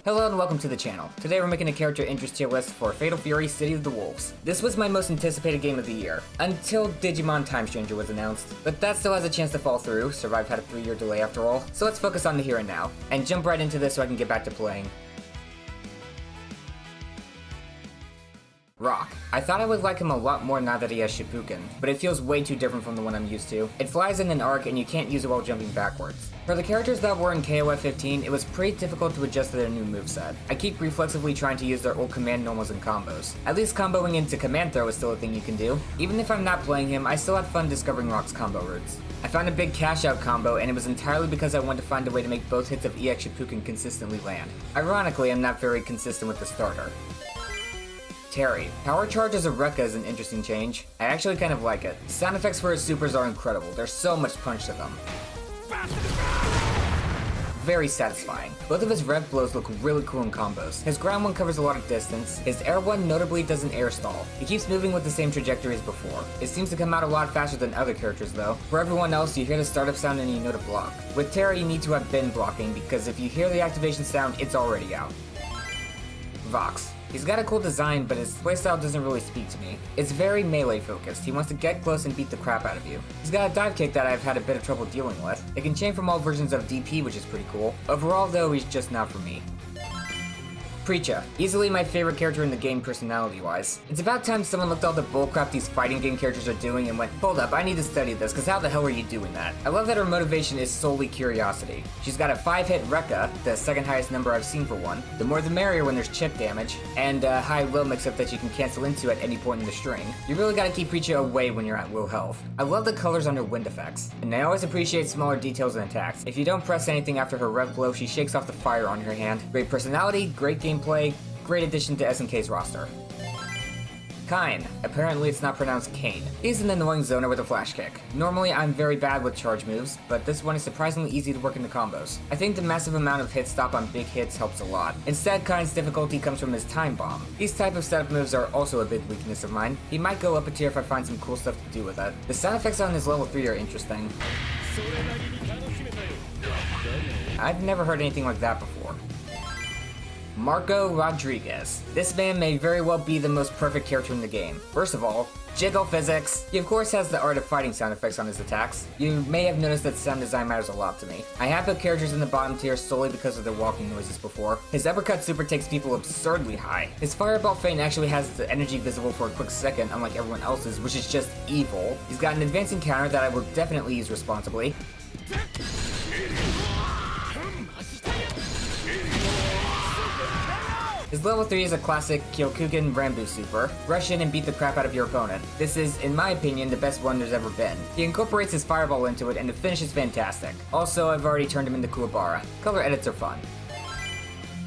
Hello and welcome to the channel. Today we're making a character interest tier list for Fatal Fury City of the Wolves. This was my most anticipated game of the year, until Digimon Time Stranger was announced. But that still has a chance to fall through, Survive had a 3-year delay after all. So let's focus on the here and now, and jump right into this so I can get back to playing. Rock. I thought I would like him a lot more now that he has Shippuden, but it feels way too different from the one I'm used to. It flies in an arc and you can't use it while jumping backwards. For the characters that were in KOF 15, it was pretty difficult to adjust to their new moveset. I keep reflexively trying to use their old command normals and combos. At least comboing into command throw is still a thing you can do. Even if I'm not playing him, I still had fun discovering Rock's combo routes. I found a big cash out combo, and it was entirely because I wanted to find a way to make both hits of EX Shippuden consistently land. Ironically, I'm not very consistent with the starter. Terry. Power Charge as a Rekka is an interesting change. I actually kind of like it. Sound effects for his supers are incredible. There's so much punch to them. Very satisfying. Both of his rev blows look really cool in combos. His ground one covers a lot of distance. His air one notably doesn't air stall. He keeps moving with the same trajectory as before. It seems to come out a lot faster than other characters though. For everyone else, you hear the startup sound and you know to block. With Terry, you need to have been blocking because if you hear the activation sound, it's already out. Vox. He's got a cool design, but his playstyle doesn't really speak to me. It's very melee focused. He wants to get close and beat the crap out of you. He's got a dive kick that I've had a bit of trouble dealing with. It can chain from all versions of DP, which is pretty cool. Overall though, he's just not for me. Preacha. Easily my favorite character in the game personality-wise. It's about time someone looked at all the bullcrap these fighting game characters are doing and went, hold up, I need to study this, cause how the hell are you doing that? I love that her motivation is solely curiosity. She's got a 5-hit Rekka, the second highest number I've seen for one. The more the merrier when there's chip damage, and a high will mix-up that you can cancel into at any point in the string. You really gotta keep Preacha away when you're at will health. I love the colors on her wind effects, and I always appreciate smaller details in attacks. If you don't press anything after her rev blow, she shakes off the fire on her hand. Great personality, great gameplay, great addition to SNK's roster. Kine. Apparently it's not pronounced Kane. He's an annoying zoner with a flash kick. Normally I'm very bad with charge moves, but this one is surprisingly easy to work into combos. I think the massive amount of hit stop on big hits helps a lot. Instead, Kine's difficulty comes from his time bomb. These type of setup moves are also a big weakness of mine. He might go up a tier if I find some cool stuff to do with it. The sound effects on his level 3 are interesting. I've never heard anything like that before. Marco Rodriguez. This man may very well be the most perfect character in the game. First of all, jiggle physics. He of course has the art of fighting sound effects on his attacks. You may have noticed that sound design matters a lot to me. I have put characters in the bottom tier solely because of their walking noises before. His uppercut super takes people absurdly high. His fireball feint actually has the energy visible for a quick second, unlike everyone else's, which is just evil. He's got an advancing counter that I will definitely use responsibly. His level 3 is a classic Kyokugen Rambu super. Rush in and beat the crap out of your opponent. This is, in my opinion, the best one there's ever been. He incorporates his fireball into it and the finish is fantastic. Also, I've already turned him into Kuwabara. Color edits are fun.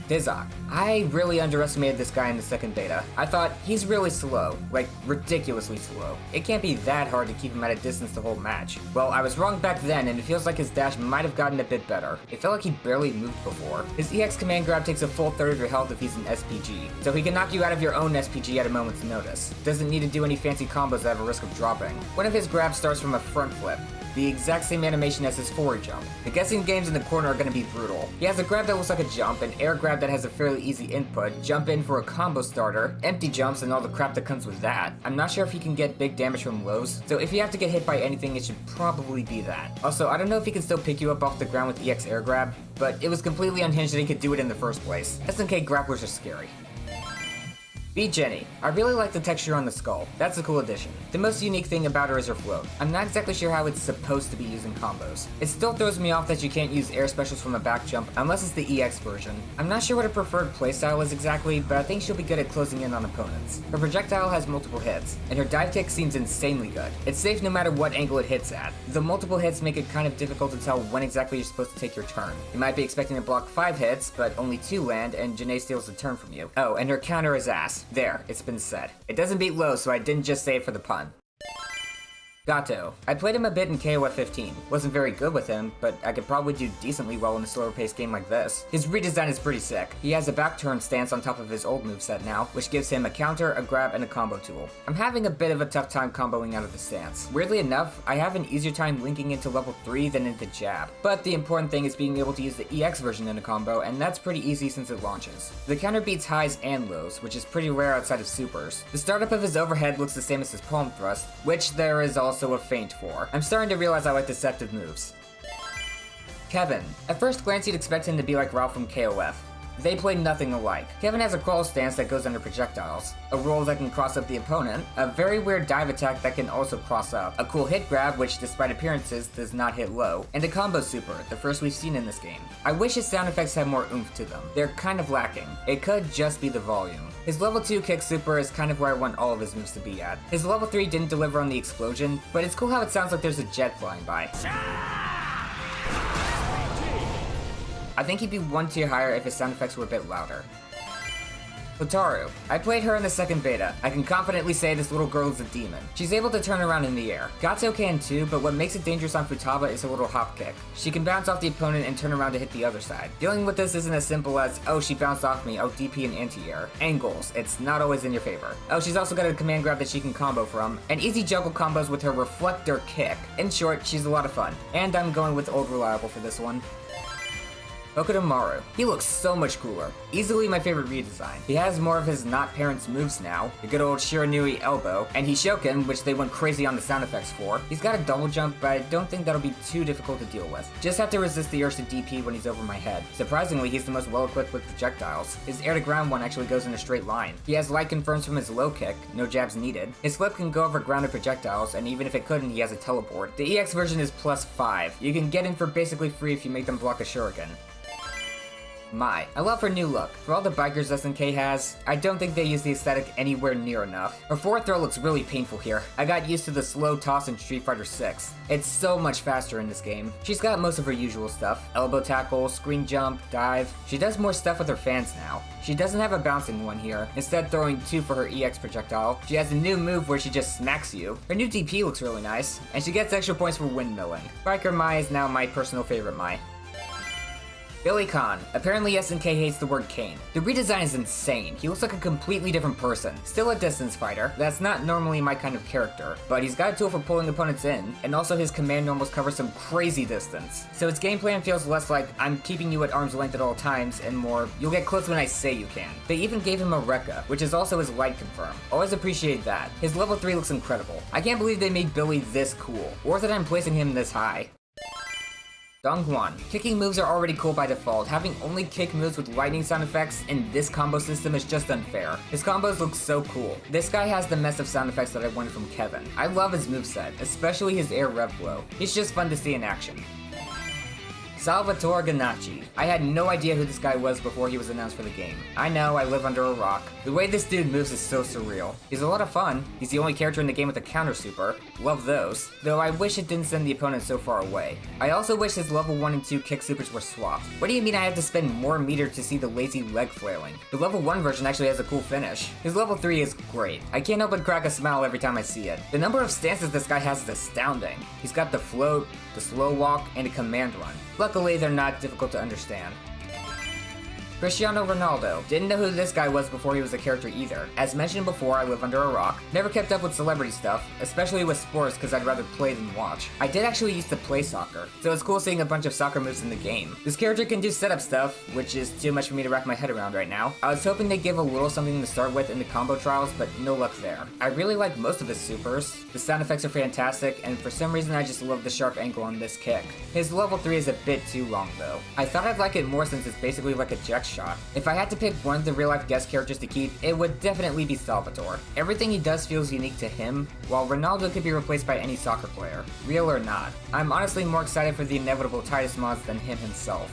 Dizak. I really underestimated this guy in the second beta. I thought, he's really slow, like ridiculously slow. It can't be that hard to keep him at a distance the whole match. Well, I was wrong back then, and it feels like his dash might have gotten a bit better. It felt like he barely moved before. His EX command grab takes a full third of your health if he's an SPG, so he can knock you out of your own SPG at a moment's notice. Doesn't need to do any fancy combos that have a risk of dropping. One of his grabs starts from a front flip, the exact same animation as his forward jump. The guessing games in the corner are gonna be brutal. He has a grab that looks like a jump, an air grab that has a fairly easy input, jump in for a combo starter, empty jumps and all the crap that comes with that. I'm not sure if he can get big damage from lows, so if you have to get hit by anything, it should probably be that. Also, I don't know if he can still pick you up off the ground with EX air grab, but it was completely unhinged that he could do it in the first place. SNK grapplers are scary. Beat Jenny. I really like the texture on the skull. That's a cool addition. The most unique thing about her is her float. I'm not exactly sure how it's supposed to be used in combos. It still throws me off that you can't use air specials from a back jump unless it's the EX version. I'm not sure what her preferred playstyle is exactly, but I think she'll be good at closing in on opponents. Her projectile has multiple hits, and her dive kick seems insanely good. It's safe no matter what angle it hits at. The multiple hits make it kind of difficult to tell when exactly you're supposed to take your turn. You might be expecting to block 5 hits, but only 2 land, and Janae steals the turn from you. Oh, and her counter is ass. There, it's been said. It doesn't beat low, so I didn't just say it for the pun. Gato. I played him a bit in KOF 15. Wasn't very good with him, but I could probably do decently well in a slower paced game like this. His redesign is pretty sick. He has a back turn stance on top of his old moveset now, which gives him a counter, a grab, and a combo tool. I'm having a bit of a tough time comboing out of the stance. Weirdly enough, I have an easier time linking into level 3 than into jab. But the important thing is being able to use the EX version in a combo, and that's pretty easy since it launches. The counter beats highs and lows, which is pretty rare outside of supers. The startup of his overhead looks the same as his palm thrust, which there is also a feint for. I'm starting to realize I like deceptive moves. Kevin. At first glance you'd expect him to be like Ralph from KOF. They play nothing alike. Kevin has a crawl stance that goes under projectiles, a roll that can cross up the opponent, a very weird dive attack that can also cross up, a cool hit grab which despite appearances does not hit low, and a combo super, the first we've seen in this game. I wish his sound effects had more oomph to them. They're kind of lacking. It could just be the volume. His level 2 kick super is kind of where I want all of his moves to be at. His level 3 didn't deliver on the explosion, but it's cool how it sounds like there's a jet flying by. I think he'd be one tier higher if his sound effects were a bit louder. Hotaru. I played her in the second beta. I can confidently say this little girl is a demon. She's able to turn around in the air. Gato can too, but what makes it dangerous on Futaba is her little hop kick. She can bounce off the opponent and turn around to hit the other side. Dealing with this isn't as simple as, oh she bounced off me, oh DP and anti-air. Angles, it's not always in your favor. Oh she's also got a command grab that she can combo from, and easy juggle combos with her reflector kick. In short, she's a lot of fun. And I'm going with Old Reliable for this one. Okudomaru. He looks so much cooler. Easily my favorite redesign. He has more of his not parents moves now, the good old Shiranui elbow, and Hishoken, which they went crazy on the sound effects for. He's got a double jump, but I don't think that'll be too difficult to deal with. Just have to resist the urge to DP when he's over my head. Surprisingly, he's the most well equipped with projectiles. His air to ground one actually goes in a straight line. He has light confirms from his low kick, no jabs needed. His flip can go over grounded projectiles, and even if it couldn't, he has a teleport. The EX version is +5. You can get in for basically free if you make them block a shuriken. Mai. I love her new look. For all the bikers SNK has, I don't think they use the aesthetic anywhere near enough. Her forward throw looks really painful here. I got used to the slow toss in Street Fighter 6. It's so much faster in this game. She's got most of her usual stuff. Elbow tackle, screen jump, dive. She does more stuff with her fans now. She doesn't have a bouncing one here, instead throwing 2 for her EX projectile. She has a new move where she just smacks you. Her new DP looks really nice, and she gets extra points for windmilling. Biker Mai is now my personal favorite Mai. Billy Khan. Apparently SNK hates the word Kane. The redesign is insane. He looks like a completely different person. Still a distance fighter. That's not normally my kind of character, but he's got a tool for pulling opponents in, and also his command normals cover some crazy distance. So its game plan feels less like I'm keeping you at arm's length at all times, and more you'll get close when I say you can. They even gave him a Rekka, which is also his light confirm. Always appreciate that. His level 3 looks incredible. I can't believe they made Billy this cool, or that I'm placing him this high. Dongguan. Kicking moves are already cool by default. Having only kick moves with lightning sound effects in this combo system is just unfair. His combos look so cool. This guy has the mess of sound effects that I wanted from Kevin. I love his moveset, especially his air rev blow. He's just fun to see in action. Salvatore Ganacci. I had no idea who this guy was before he was announced for the game. I know, I live under a rock. The way this dude moves is so surreal. He's a lot of fun. He's the only character in the game with a counter super. Love those. Though I wish it didn't send the opponent so far away. I also wish his level 1 and 2 kick supers were swapped. What do you mean I have to spend more meter to see the lazy leg flailing? The level 1 version actually has a cool finish. His level 3 is great. I can't help but crack a smile every time I see it. The number of stances this guy has is astounding. He's got the float, the slow walk, and a command run. Luckily, they're not difficult to understand. Cristiano Ronaldo. Didn't know who this guy was before he was a character either. As mentioned before, I live under a rock. Never kept up with celebrity stuff, especially with sports because I'd rather play than watch. I did actually used to play soccer, so it's cool seeing a bunch of soccer moves in the game. This character can do setup stuff, which is too much for me to wrap my head around right now. I was hoping they'd give a little something to start with in the combo trials, but no luck there. I really like most of his supers. The sound effects are fantastic, and for some reason I just love the sharp angle on this kick. His level 3 is a bit too long though. I thought I'd like it more since it's basically like a Jack shot. If I had to pick one of the real-life guest characters to keep, it would definitely be Salvatore. Everything he does feels unique to him, while Ronaldo could be replaced by any soccer player, real or not. I'm honestly more excited for the inevitable Titus mods than him himself.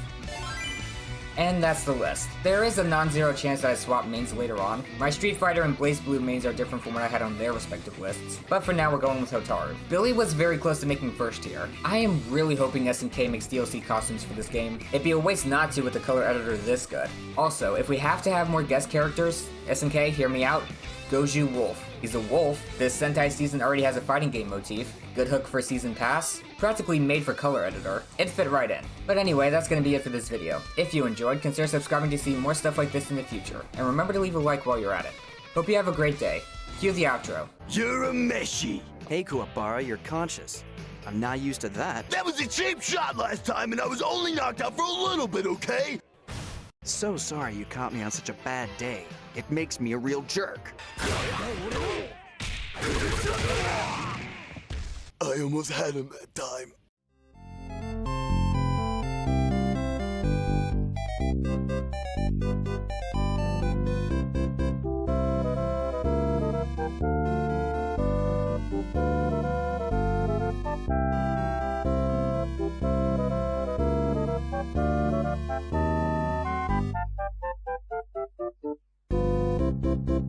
And that's the list. There is a non-zero chance that I swap mains later on. My Street Fighter and Blaze Blue mains are different from what I had on their respective lists, but for now we're going with Hotaru. Billy was very close to making first tier. I am really hoping SNK makes DLC costumes for this game. It'd be a waste not to with the color editor this good. Also, if we have to have more guest characters, SNK, hear me out, Goju Wolf. He's a wolf. This Sentai season already has a fighting game motif. Good hook for season pass. Practically made for color editor. It fit right in. But anyway, that's gonna be it for this video. If you enjoyed, consider subscribing to see more stuff like this in the future. And remember to leave a like while you're at it. Hope you have a great day. Cue the outro. You're a meshy. Hey, Kuwabara, you're conscious. I'm not used to that. That was a cheap shot last time, and I was only knocked out for a little bit, okay? So sorry you caught me on such a bad day. It makes me a real jerk. I almost had him that time.